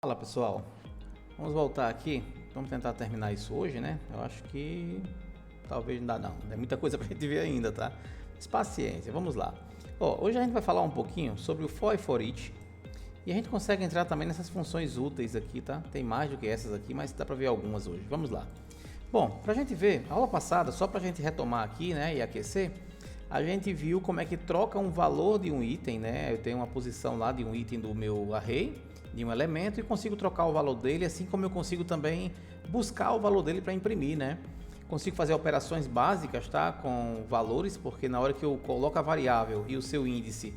Fala pessoal, vamos voltar aqui, vamos tentar terminar isso hoje, né? Eu acho que talvez não dá não, tem muita coisa pra gente ver ainda, tá? Mas paciência, vamos lá. Ó, hoje a gente vai falar um pouquinho sobre o for e for each e a gente consegue entrar também nessas funções úteis aqui, tá? Tem mais do que essas aqui, mas dá pra ver algumas hoje, vamos lá. Bom, pra gente ver, a aula passada, só pra gente retomar aqui, né, e aquecer, a gente viu como é que troca um valor de um item, né? Eu tenho uma posição lá de um item do meu array, de um elemento, e consigo trocar o valor dele, assim como eu consigo também buscar o valor dele para imprimir, né? Consigo fazer operações básicas, tá? Com valores, porque na hora que eu coloco a variável e o seu índice,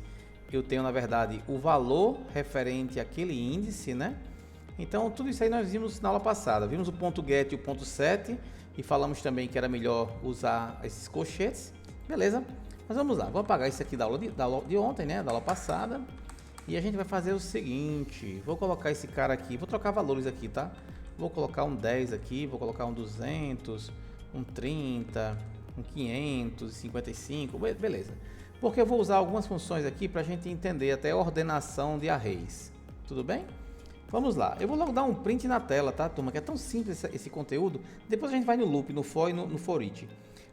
eu tenho na verdade o valor referente àquele índice, né? Então tudo isso aí nós vimos na aula passada, vimos o ponto get e o ponto set, e falamos também que era melhor usar esses colchetes, beleza? Mas vamos lá, vou apagar isso aqui da aula de ontem, né? Da aula passada. E a gente vai fazer o seguinte, vou colocar esse cara aqui, vou trocar valores aqui, tá? Vou colocar um 10 aqui, vou colocar um 200, um 30, um 555, beleza. Porque eu vou usar algumas funções aqui para a gente entender até a ordenação de arrays, tudo bem? Vamos lá, eu vou logo dar um print na tela, tá, turma? Que é tão simples esse conteúdo, depois a gente vai no loop, no for e no for each.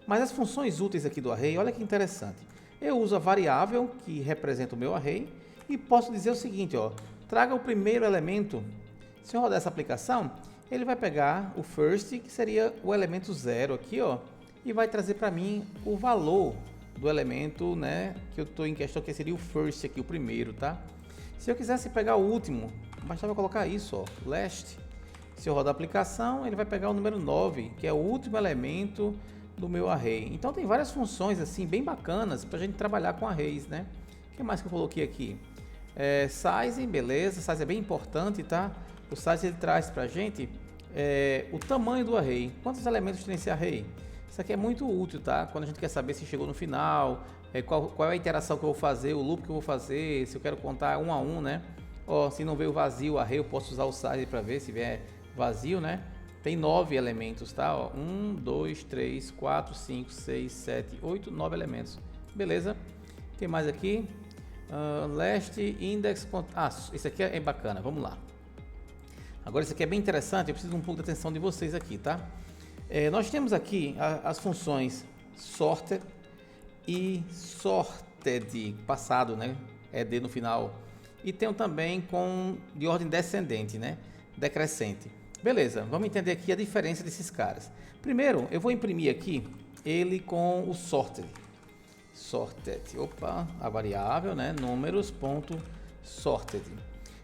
Mas as funções úteis aqui do array, olha que interessante. Eu uso a variável que representa o meu array, e posso dizer o seguinte, ó, traga o primeiro elemento. Se eu rodar essa aplicação, ele vai pegar o first, que seria o elemento 0 aqui, ó, e vai trazer para mim o valor do elemento, né, que eu estou em questão, que seria o first aqui, o primeiro, tá? Se eu quisesse pegar o último, bastava colocar isso, ó, last. Se eu rodar a aplicação, ele vai pegar o número 9, que é o último elemento do meu array. Então tem várias funções assim bem bacanas para a gente trabalhar com arrays, né? O que mais que eu coloquei aqui? Size, beleza, size é bem importante, tá? O size ele traz pra gente o tamanho do array, quantos elementos tem esse array. Isso aqui é muito útil, tá? Quando a gente quer saber se chegou no final, qual é a interação que eu vou fazer, o loop que eu vou fazer, se eu quero contar um a um, né? Ó, se não veio vazio o array, eu posso usar o size para ver se vier vazio, né? Tem 9 elementos, tá? Ó, 1, 2, 3, 4, 5, 6, 7, 8, 9 elementos. Beleza? Tem mais aqui? Last index. Esse aqui é bacana, vamos lá. Agora esse aqui é bem interessante, eu preciso de um pouco de atenção de vocês aqui, tá? Nós temos aqui as funções sorted e sorted, passado, né? ED no final. E tem também de ordem descendente, né? Decrescente. Beleza, vamos entender aqui a diferença desses caras. Primeiro, eu vou imprimir aqui ele com o sorted. Opa, a variável, né, números.sorted.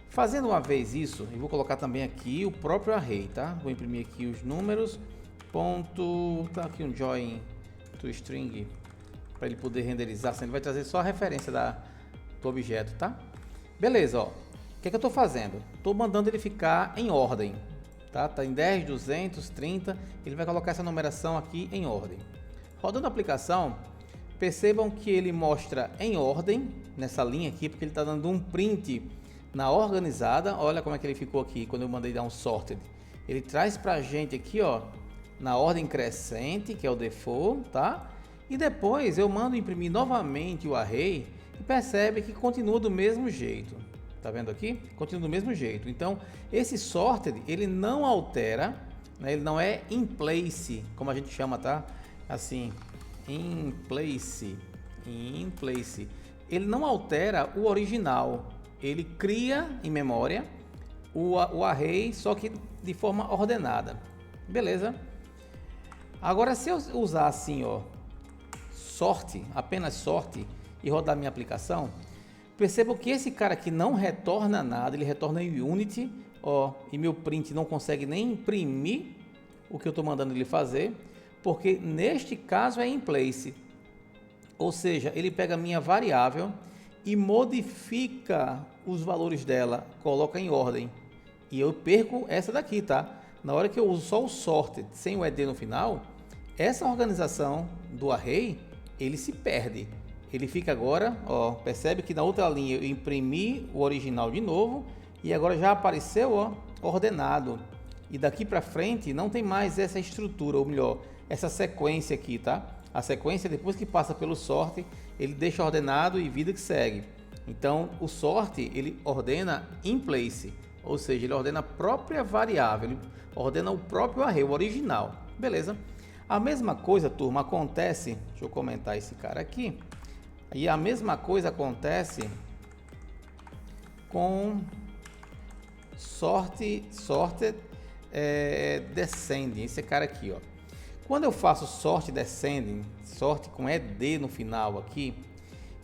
Fazendo uma vez isso, eu vou colocar também aqui o próprio array, tá? Vou imprimir aqui os números, tá aqui um join to string, para ele poder renderizar, senão ele vai trazer só a referência do objeto, tá? Beleza, ó. O que é que eu estou fazendo? Estou mandando ele ficar em ordem, tá? Tá em 10, 200, 30, ele vai colocar essa numeração aqui em ordem. Rodando a aplicação, percebam que ele mostra em ordem, nessa linha aqui, porque ele está dando um print na organizada. Olha como é que ele ficou aqui, quando eu mandei dar um sorted. Ele traz para a gente aqui, ó, na ordem crescente, que é o default, tá? E depois eu mando imprimir novamente o array e percebe que continua do mesmo jeito. Tá vendo aqui? Continua do mesmo jeito. Então, esse sorted, ele não altera, né? Ele não é in place, como a gente chama, tá? Assim, in place, ele não altera o original, ele cria em memória o array, só que de forma ordenada, beleza? Agora se eu usar assim, ó, sorte, apenas sorte, e rodar minha aplicação, percebam que esse cara aqui não retorna nada, ele retorna em Unity, ó, e meu print não consegue nem imprimir o que eu estou mandando ele fazer, porque neste caso é in place, ou seja, ele pega a minha variável e modifica os valores dela, coloca em ordem, e eu perco essa daqui, tá? Na hora que eu uso só o sorted sem o ed no final, essa organização do array, ele se perde, ele fica agora, ó, percebe que na outra linha eu imprimi o original de novo e agora já apareceu, ó, ordenado, e daqui para frente não tem mais essa estrutura, ou melhor, essa sequência aqui, tá? A sequência, depois que passa pelo sort, ele deixa ordenado e vida que segue. Então, o sort, ele ordena in place, ou seja, ele ordena a própria variável, ele ordena o próprio array, o original. Beleza? A mesma coisa, turma, acontece, deixa eu comentar esse cara aqui, e a mesma coisa acontece com sorted descending, esse cara aqui, ó. Quando eu faço sort descending, sort com ed no final aqui,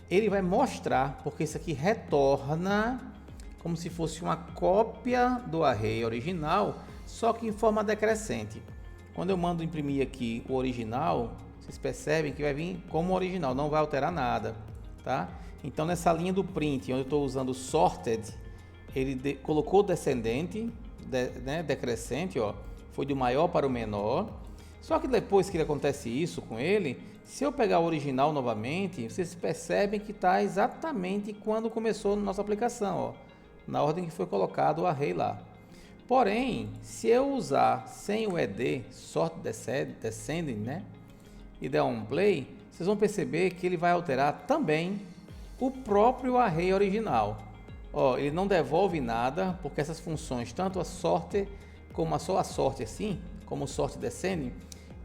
ele vai mostrar, porque isso aqui retorna como se fosse uma cópia do array original, só que em forma decrescente. Quando eu mando imprimir aqui o original, vocês percebem que vai vir como original, não vai alterar nada, tá? Então nessa linha do print, onde eu estou usando sorted, ele colocou descendente, né, decrescente, ó, foi do maior para o menor. Só que depois que acontece isso com ele, se eu pegar o original novamente, vocês percebem que está exatamente quando começou a nossa aplicação, ó, na ordem que foi colocado o array lá. Porém, se eu usar sem o ed, sort descending, né, e der um play, vocês vão perceber que ele vai alterar também o próprio array original. Ó, ele não devolve nada, porque essas funções, tanto a sort como só a sort assim, como o sort descending,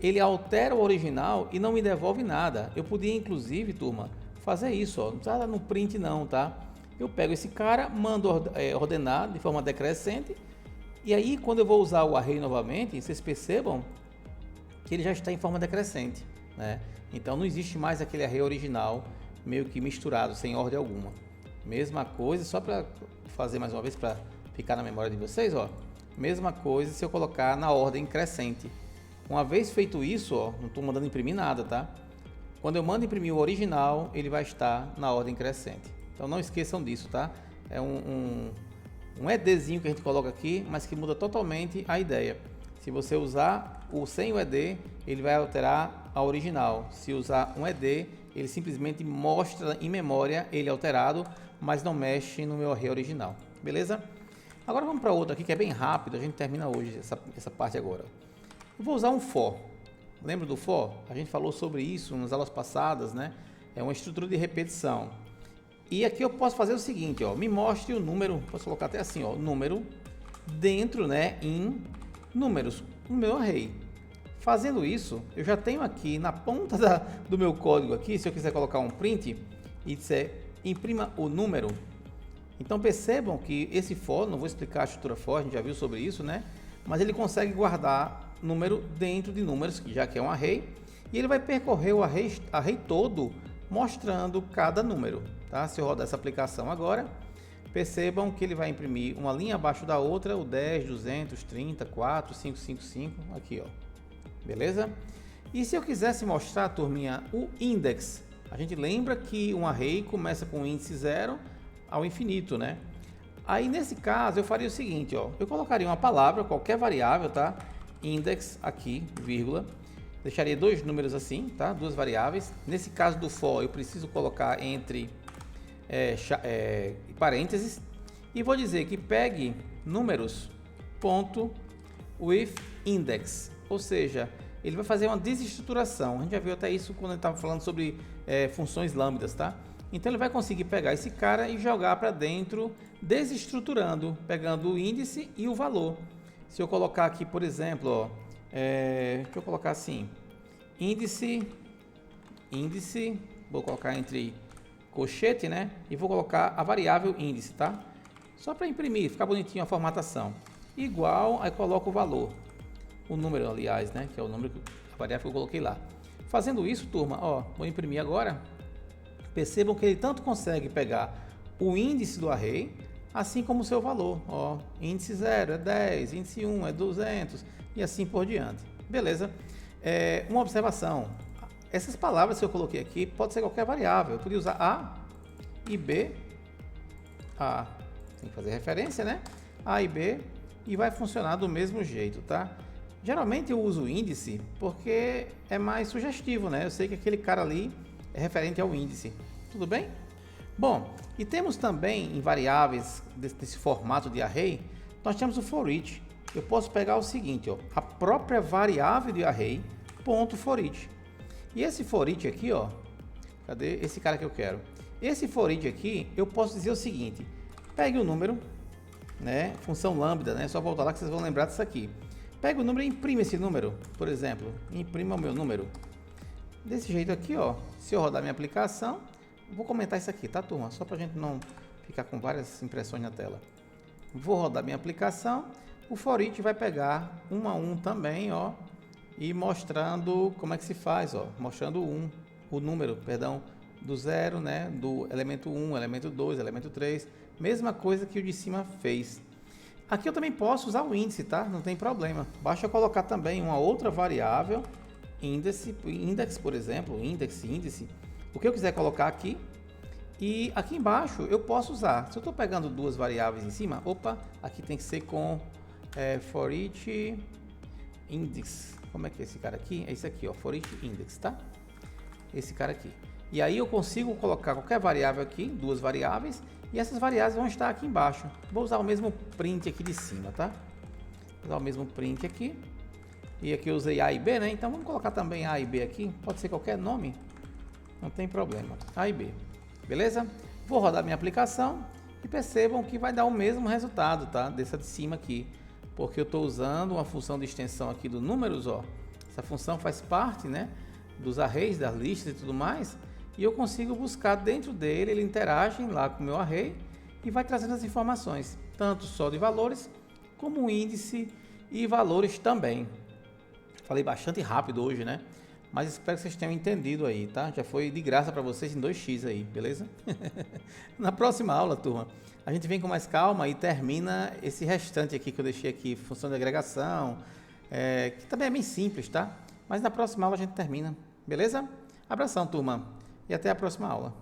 ele altera o original e não me devolve nada. Eu podia, inclusive, turma, fazer isso, ó, não está no print não, tá? Eu pego esse cara, mando ordenar de forma decrescente, e aí quando eu vou usar o array novamente, vocês percebam que ele já está em forma decrescente, né? Então não existe mais aquele array original meio que misturado, sem ordem alguma. Mesma coisa, só para fazer mais uma vez, para ficar na memória de vocês, ó. Mesma coisa se eu colocar na ordem crescente. Uma vez feito isso, ó, não estou mandando imprimir nada, tá? Quando eu mando imprimir o original, ele vai estar na ordem crescente. Então não esqueçam disso, tá? É um edzinho que a gente coloca aqui, mas que muda totalmente a ideia. Se você usar o sem o ed, ele vai alterar a original. Se usar um ed, ele simplesmente mostra em memória ele alterado, mas não mexe no meu array original. Beleza? Agora vamos para outro aqui que é bem rápido, a gente termina hoje essa parte agora. Eu vou usar um for. Lembra do for? A gente falou sobre isso nas aulas passadas, né? É uma estrutura de repetição. E aqui eu posso fazer o seguinte, ó, me mostre o número, posso colocar até assim, ó, número dentro, né, em números, no meu array. Fazendo isso, eu já tenho aqui na ponta do meu código aqui, se eu quiser colocar um print e disser imprima o número. Então percebam que esse for, não vou explicar a estrutura for, a gente já viu sobre isso, né? Mas ele consegue guardar número dentro de números, já que é um array, e ele vai percorrer o array todo, mostrando cada número, tá? Se eu rodar essa aplicação agora, percebam que ele vai imprimir uma linha abaixo da outra, o 10, 200, 30, 4, 555, aqui, ó. Beleza? E se eu quisesse mostrar, turminha, o index, a gente lembra que um array começa com o índice 0 ao infinito, né? Aí nesse caso eu faria o seguinte, ó, eu colocaria uma palavra, qualquer variável, tá? Index aqui, vírgula, deixaria dois números assim, tá? Duas variáveis. Nesse caso do for, eu preciso colocar entre parênteses e vou dizer que pegue números ponto with index, ou seja, ele vai fazer uma desestruturação. A gente já viu até isso quando a gente estava falando sobre funções lambdas, tá? Então ele vai conseguir pegar esse cara e jogar para dentro, desestruturando, pegando o índice e o valor. Se eu colocar aqui, por exemplo, ó, deixa eu colocar assim, índice, vou colocar entre colchete, né? E vou colocar a variável índice, tá? Só para imprimir, ficar bonitinho a formatação. Igual, aí coloco o valor, o número, aliás, né? Que é o número, a variável que eu coloquei lá. Fazendo isso, turma, ó, vou imprimir agora. Percebam que ele tanto consegue pegar o índice do array, assim como o seu valor. Ó, índice 0 é 10, índice 1 é 200 e assim por diante. Beleza? Uma observação. Essas palavras que eu coloquei aqui pode ser qualquer variável. Eu podia usar A e B. A tem que fazer referência, né? A e B e vai funcionar do mesmo jeito, tá? Geralmente eu uso o índice porque é mais sugestivo, né? Eu sei que aquele cara ali é referente ao índice. Tudo bem? Bom, e temos também em variáveis desse formato de array, nós temos o for each. Eu posso pegar o seguinte, ó, a própria variável de array, ponto for each. E esse for each aqui, ó, cadê esse cara que eu quero? Esse for each aqui, eu posso dizer o seguinte, pegue o número, né, função lambda, né, só voltar lá que vocês vão lembrar disso aqui. Pega o número e imprime esse número, por exemplo, imprima o meu número. Desse jeito aqui, ó, se eu rodar minha aplicação, vou comentar isso aqui, tá, turma? Só pra gente não ficar com várias impressões na tela. Vou rodar minha aplicação, o for each vai pegar um a um também, ó, e mostrando como é que se faz, ó, mostrando o número, perdão, do 0, né, do elemento 1, elemento 2, elemento 3, mesma coisa que o de cima fez. Aqui eu também posso usar o índice, tá? Não tem problema. Basta eu colocar também uma outra variável, index, por exemplo, índice, o que eu quiser colocar aqui. E aqui embaixo eu posso usar, se eu estou pegando duas variáveis em cima, opa, aqui tem que ser com for each index. Como é que é esse cara aqui? É esse aqui, ó, for each index, tá? Esse cara aqui. E aí eu consigo colocar qualquer variável aqui, duas variáveis, e essas variáveis vão estar aqui embaixo. Vou usar o mesmo print aqui de cima, tá? Vou usar o mesmo print aqui. E aqui eu usei A e B, né? Então vamos colocar também A e B aqui. Pode ser qualquer nome, não tem problema. A e B. Beleza? Vou rodar minha aplicação e percebam que vai dar o mesmo resultado, tá? Dessa de cima aqui. Porque eu estou usando uma função de extensão aqui do números, ó. Essa função faz parte, né, dos arrays, das listas e tudo mais. E eu consigo buscar dentro dele, ele interage lá com o meu array e vai trazendo as informações, tanto só de valores, como índice e valores também. Falei bastante rápido hoje, né? Mas espero que vocês tenham entendido aí, tá? Já foi de graça para vocês em 2x aí, beleza? Na próxima aula, turma, a gente vem com mais calma e termina esse restante aqui que eu deixei aqui, função de agregação, que também é bem simples, tá? Mas na próxima aula a gente termina, beleza? Abração, turma, e até a próxima aula.